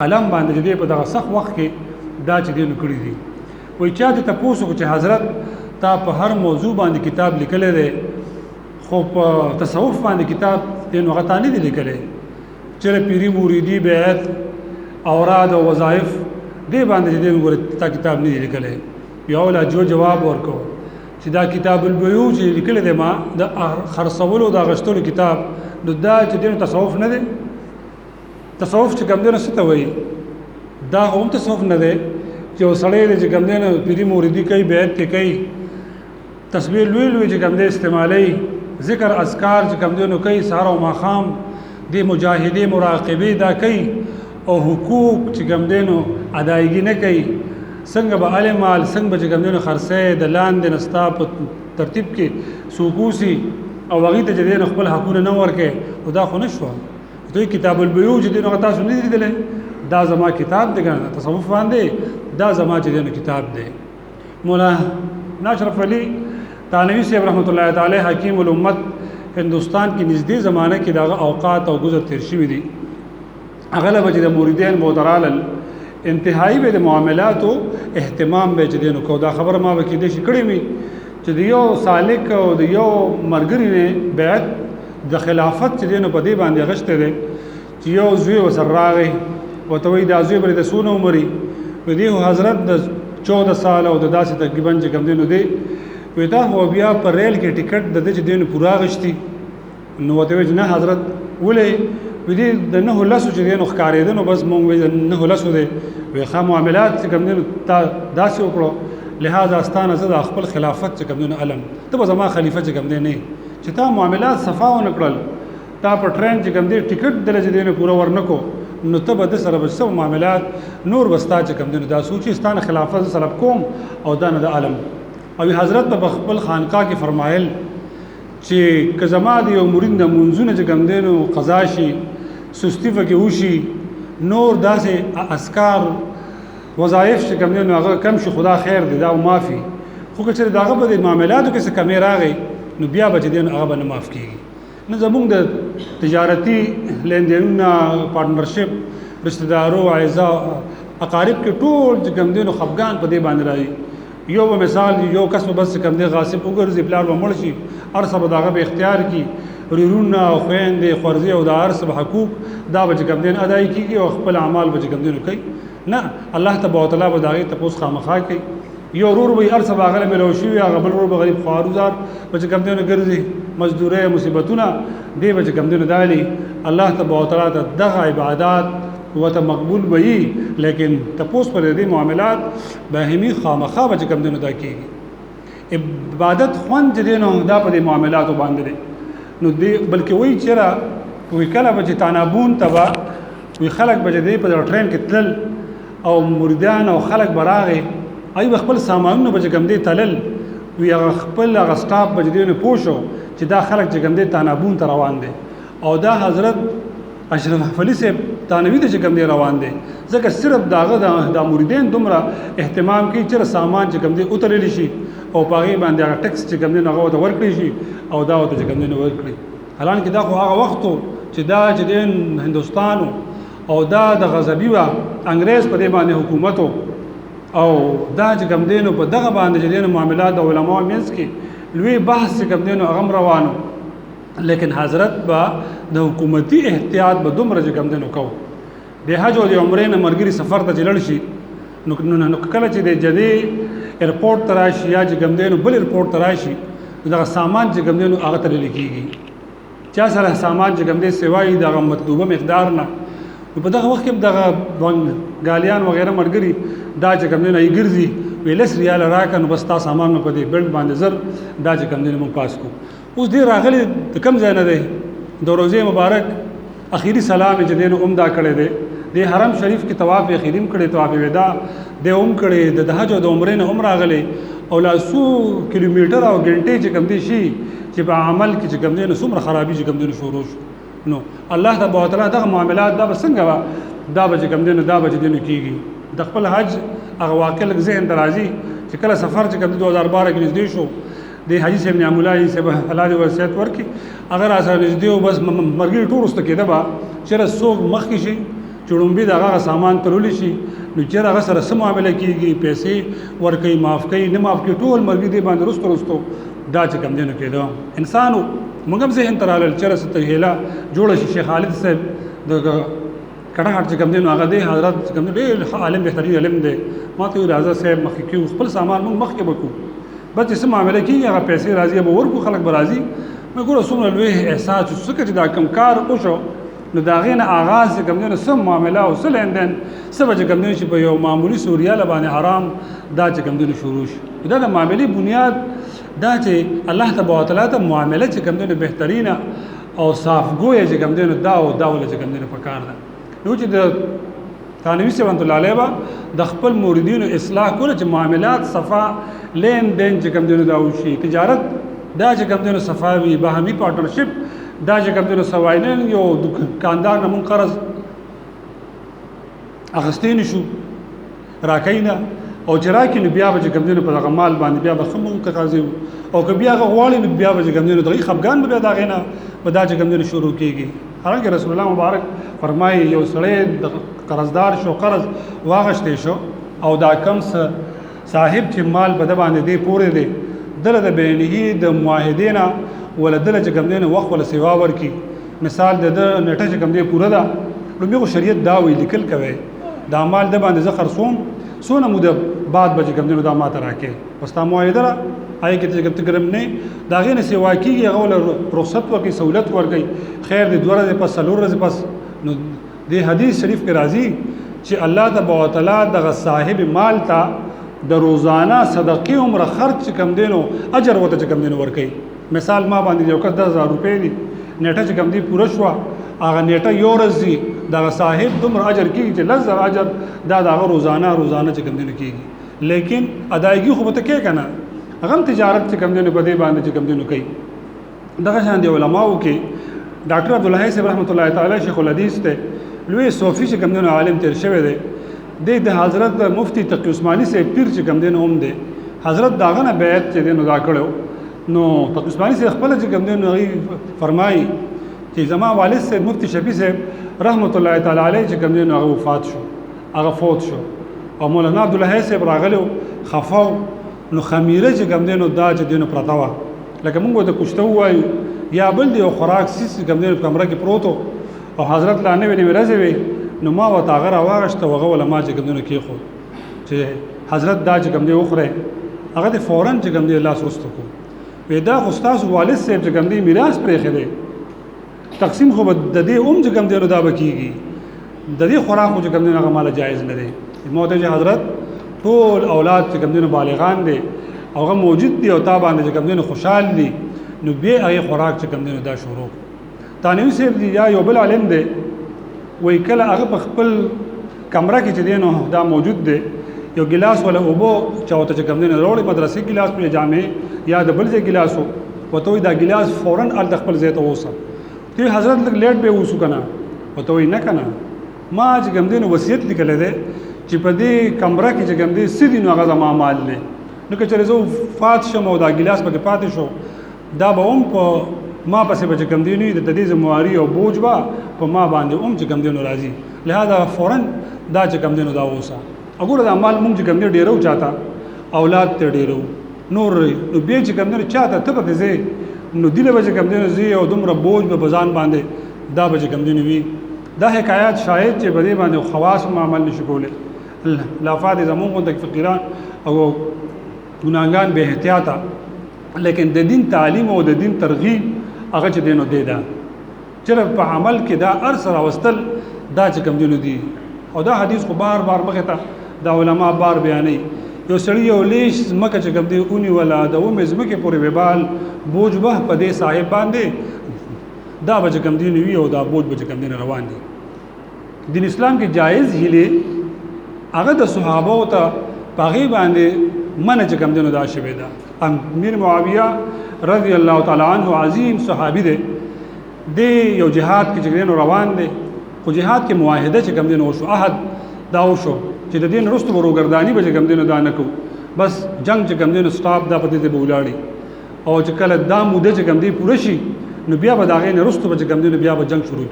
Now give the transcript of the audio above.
علم باندې دې په دغه سخت وخت کې دا چې دې نکړي دي وای چا ته تاسو چې حضرت تا په هر موضوع باندې کتاب لیکلی دی خو په تصوف باندې کتاب دې نو غتانی دی لیکلی چې پیری مریدی بیعت اوراد او وظایف دې باندې دې نو تا کتاب نه لیکلی یو لا جواب ورکو چې دا کتاب البیوع چې لیکلی دی ما د خرڅولو دا غشتلو کتاب نو دا چې دې تصوف نه دی تصوف چې کوم دنه څه وایي دا هم تصوف نه دی چې وسړی چې کوم دنه پیری مریدی کوي بیعت کوي تسبیح لوی چې کوم دنه استعمالي ذکر اذکار چې کوم دنه کوي سحر او ماخام دی مجاهدی مراقبه دا کوي او حقوق چې کوم دنه ادایګي نه کوي څنګه به علمال څنګه به کوم دنه خرڅه د لاندې نستا په ترتیب کې سوقوسی او هغه ته چې خپل حقونه نه ورکه او دا خو نشو دوی کتاب البیوع چې دغه تاسو نه لیدل دا زما کتاب دی ګڼه تصوف باندې دا زما چې دغه کتاب دی مولا ناشرف علی تانوی صاحب رحمت الله تعالی حکیم الامت هندستان کې نږدې زمانه کې دغه اوقات او گذر تیر شوی دي اغلب چې د مریدین مودرال انتهایی به د معاملات او اهتمام به چې دغه کو دا خبر ما وکړي د شکړې می چې یو سالک او د یو مرګري نه بیعت د خلافت چې دینو په دې باندې غشته دي چې یو زوی وسراغي وتوي د ازوی بر د سونه عمرې په دې حضرت د 14 سال او د داسې تقریبا چې کم دینو دی وتا هو بیا پر ریل کې ټیکټ د دې دینو پورا غشتي نو وته نه حضرت ولې دې د نه لاسو چې دینو ښکارېدنو بس مونږ نه لاسو دي وي خام معاملات چې کم دینو داسې وکړو لہذا استانه زه خپل خلافت چې کم دینو علم ته زما خلیفہ چې کم دی نه چې تا معاملات صفا و نکړل تا په ټرین چې کوم دی ټیکټ دلته دینه پورا ورنکو نو ته به د سره بچو معاملات نور وستا چې کوم دی دا سوچي ستانه خلافت سلب کوم او دا نه د عالم او حضرت په خپل خانقاه کې فرمایل چې کزما دی یو مرید د منځونه چې کوم دی نو قضا شي سستی وکي وشي نور داسې اسکار وظایف چې کوم دی نو هغه کم شي خدا خیر دی دا معافي خو که چې داغه په معاملاتو کې څه کمی راغی نو بیا به دین هغه نه معاف کیږي نه زموږ د تجارتی لیندینونو پارتنرشپ رشتہ دارو اعزا اقارب کې ټول چې کوم دینو خفغان په دې باندې راځي یو مثال یو کس بس کوم دی غاصب وګرځي بلار و مړ شي ارسب داغه به اختیار کی ورونه او خويندې خورزي او د ارسب حقوق دا به کوم دین اداي کیږي او خپل اعمال به کوم دینو کوي نه الله تبارک وتعالى به داغه تپوس خامخا کوي یو رور به ارسب هغه ملو شي هغه بل رور به غریب خواروزار به کوم دینو ګرځي مزدوري مصیبتونه دی به کوم دینو دالي الله تبارک وتعالى دغه عبادت وته مقبول وي لیکن تپوس پر دې معاملات باهمي خامخا به کوم دینو دا کیږي عبادت خوان دینو دا په معاملاتو باندې نو دی بلکې وای چیرې وی کله به تنابون تبا وی خلک به دې په ټرین کې تل او مریدان او خلک براغي ای خپل سامانونه به کوم دې تلل وی خپل غسټاپ به دې نه پوښو چې دا خلک چې کوم دې تنابون ته روان دي او دا حضرت اشرف حفلی سے تانوی ته کوم دی روان دي ځکه صرف داغه د مریدین دومره اهتمام کوي چې سامان چې کوم دی اترل شي او پاغي باندې هغه ټیکس چې کوم دی هغه ته ورکړي شي او دا ته کوم دی ورکړي حالانکه دا خو هغه وختو چې دا چې د هندستان او دا د غزبی وا انګريز په دې باندې حکومتو او دا چې کوم دی په دغه باندې چې د معاملات د علماء مینس کې لوی بحث چې کوم دی هغه روانو لیکن حضرت با د حکومتي احتیاط به دومره کوم دنو کو د حج او د عمرې نه مرګري سفر ته چلل شي نو کله چې د جدي ایرپورټ تراشي یا کوم دنو بل ایرپورټ تراشي دا سامان چې کوم دنو هغه تل لیکيږي چا سره سامان چې کوم دي سوای د مطلوبه مقدار نه په دغه وخت کې دغه غالیان وغیرہ مرګري دا چې کوم دنو ایګرځي ویلس ریال راکنه بس تا سامان په دې بلډ باندې زر دا چې کوم دنو مون پاس کو اوس دې راغلي د کم ځای نه دی د روزه مبارک اخیری سلام چې دین عمدا کړي دی د حرم شریف کې طواف اخیریم کړي طواف ودا د کړي د حج او د عمرې نه عمره غلي او لا 100 کیلومتر او غنټه چې کم دي شي چې په عمل کې چې کم دي نو څومره خرابي چې کم دي شروع نو الله تبارک وتعالى دغه معاملات دا څنګه دا به کم دي دا به دي کیږي د خپل حج هغه واقع لږ ذهن درازي چې کله سفر چې کم 2012 کې نږدې شو د حدیث ابن عمولای سے الله دې وصیت ورکي اگر اسانه نږدې او بس مرګي ټول واست کېده با چې رسو مخ کې شي چړومبي دغه سامان ترول شي نو چې هغه سره سم معاملې کیږي پیسې ورکي معاف کوي نه معاف کوي ټول مرګ دي باندې رستو دا چې کم دینو کېدو انسانو موږ هم ذهن ترال چرس ته هیلا جوړ شي شیخ خالد صاحب د کډه هټ چې کم دینو هغه دی حضرت چې کم دی عالم بهترین علم دی ما ته راځه صاحب مخکې کیو خپل سامان موږ مخکې وکړو بس چې سم معاملې کیږي هغه پیسې راځي به ورکو خلک به راځي مې ګوره څومره لوی احساس څه چې دا کم کار وشو نو دا غینه آغاز چې کوم دینه سم معاملې او سلندن سبا چې کوم دینه چې په یو معمولی سوریاله باندې حرام دا چې کوم دینه شروع شي دا د معاملې بنیاد دا چې الله تبارک وتعالى ته معاملې چې کوم دینه بهترینه او صافګوي چې کوم دینه دا او دا ول چې کوم دینه په کار ده نو چې د ثانوي سیوانت الله علیه د خپل موردینو اصلاح کول چې معاملات صفا لین دین چې کوم دینه دا وشي تجارت دا چې کوم دینه صفاوي باهمي پارتنرشپ دا چې کوم دینه سواینن یو دکاندار نمون قرض اخستین شو راکینا او چې راکې نو بیا به کوم دینه په هغه مال باندې بیا به خمو قاضي او که بیا غواړي نو بیا به کوم دینه دغه خفغان به دا غینا په دا چې کوم دینه شروع کیږي حالانکه رسول الله مبارک فرمایي یو سړی د قرضدار شو قرض واغشته شو او دا کم صاحب چې مال بده باندې دی پورې دی دله د بینه د معاهدینا ولا دله چې کوم دینه وخت ولا سیوا ورکی مثال د نیټه چې کوم دی پوره ده نو شریعت دا وی لیکل کوي دا مال د باندې زخر سوم سونه مده بعد به کوم دینه دا ماته راکې پس تا معاهده را آی کې چې ګرم نه دا غینه سیوا کیږي غول رخصت ورکی سہولت ورکی خیر د دوره پس سلور ورځې پس نو د حدیث شریف کې راځي چې الله تبارک وتعالى دغه صاحب مال ته د روزانه صدقې عمر خرج کم دینو اجر وته کم دینو ورکی مثال ما باندې یو 10000 روپے دي نیټه چې کم دی پوره شو هغه نیټه یو ورځ دا صاحب دومره اجر کیږي چې لزر اجر دا روزانه چې کم دینو کیږي لیکن ادایګي خو به کې کنه هغه تجارت چې کم دینو په دې باندې چې کم دینو کوي دغه شان دی علماو کې ډاکټر عبد الله صاحب رحمت الله تعالی شیخ الحدیث ته لوی صوفي چې کم دینو عالم تیر شوی دی د حضرت مفتی تقی عثماني سے پیر چې کم دینو هم دی حضرت داغه نه بیعت چې دینو دا کړو نو تقی عثماني سے خپل چې کم دینو فرمایي چې زما والد سے مفتی شفیع صاحب رحمت الله تعالی علیه چې کم دینو هغه وفات شو هغه فوت شو او مولانا عبد الله صاحب راغلو خفاو نو خمیره چې کم دینو دا چې دینو پرتاوه لکه موږ د کوشته وایو یا بل دی خوراک سیس کم دینو کمره کې پروتو او حضرت لا نه ویني راځي نو ما وتا غره واغشته وغه ولا ما چې کم دینو کې خو چې حضرت دا چې کم دی وخره هغه د فورن چې کم دی الله سرستو کو ودا خو استاد والد صاحب چې کم دی میراث پرې خره تقسیم خو د دې چې کم دی نو دا بکیږي د دې خوراک چې کم دی هغه مال جایز نه دی موته حضرت ټول اولاد چې کوم دینه بالغان دي هغه موجود دي او تا باندې چې کوم دینه خوشحال دي نو به هغه خوراک چې کوم دینه دا شروع تانوي صاحب دي یا یو بل عالم دي وای کله هغه خپل کمره کې چې دینه دا موجود دي یو ګلاس ولا اوبو چاوته چې کوم دینه وروړي مدرسې ګلاس په جامع یا د بل ځای ګلاسو وته دا ګلاس فورن ال خپل ځای ته وسه ته حضرت لګ لیټ به وسو کنه وته نه کنه ما چې کوم دینه وصیت لیکل دي چې په دې کمره کې چې کوم دي سدي نو هغه زما مال نه نو که چېرې زه فات شم او دا ګلاس پکې پاتې شو دا به هم په ما پسې به چې کوم دی نه د دې ذمہواری او بوج به په ما باندې هم چې کوم دی نو راځي لہذا فورن دا چې کوم دی نو دا وسه وګوره دا مال مونږ چې کوم دی ډیرو چاته اولاد ته ډیرو نور نو به چې کوم دی چاته ته به زه نو دله به چې کوم دی زه او دومره بوج به بزان باندې دا به چې کوم دی نو وي دا حکایت شاید چې بده باندې خواص عمل نشي کوله لافات زمون د فقیران او ګناګان به احتیاطه لیکن د دین تعلیم او د دین ترغیب هغه چې دینو دی دا چې په عمل کې دا ارسل واستل دا چې کوم دینو دی او دا حدیث خو بار مخه ته دا علما بار بیانې یو سړی یو لیش مکه چې کوم دی اونې ولا د و مزمکه پورې وبال بوج به په دې صاحب باندې دا به کوم دین وی او دا بوج به کوم دین روان دي دین اسلام کې جایز هله هغه د صحابه او ته پاغي باندې من چې کوم دینو دا شوی دا امیر معاویه رضی الله تعالی عنہ عظیم صحابي دی د یو جهاد کې چې روان دي خو جهاد کې معاهده چې کوم دینو شو عهد دا شو چې د دین رستو وروګردانی به کوم دینو دا نکو بس جنگ چې کوم دینو سټاپ دا پته دی بولاړي او چې کله دا موده چې کوم دی پوره شي نو بیا به دا غي نه رستو به کوم دینو بیا به جنگ شروع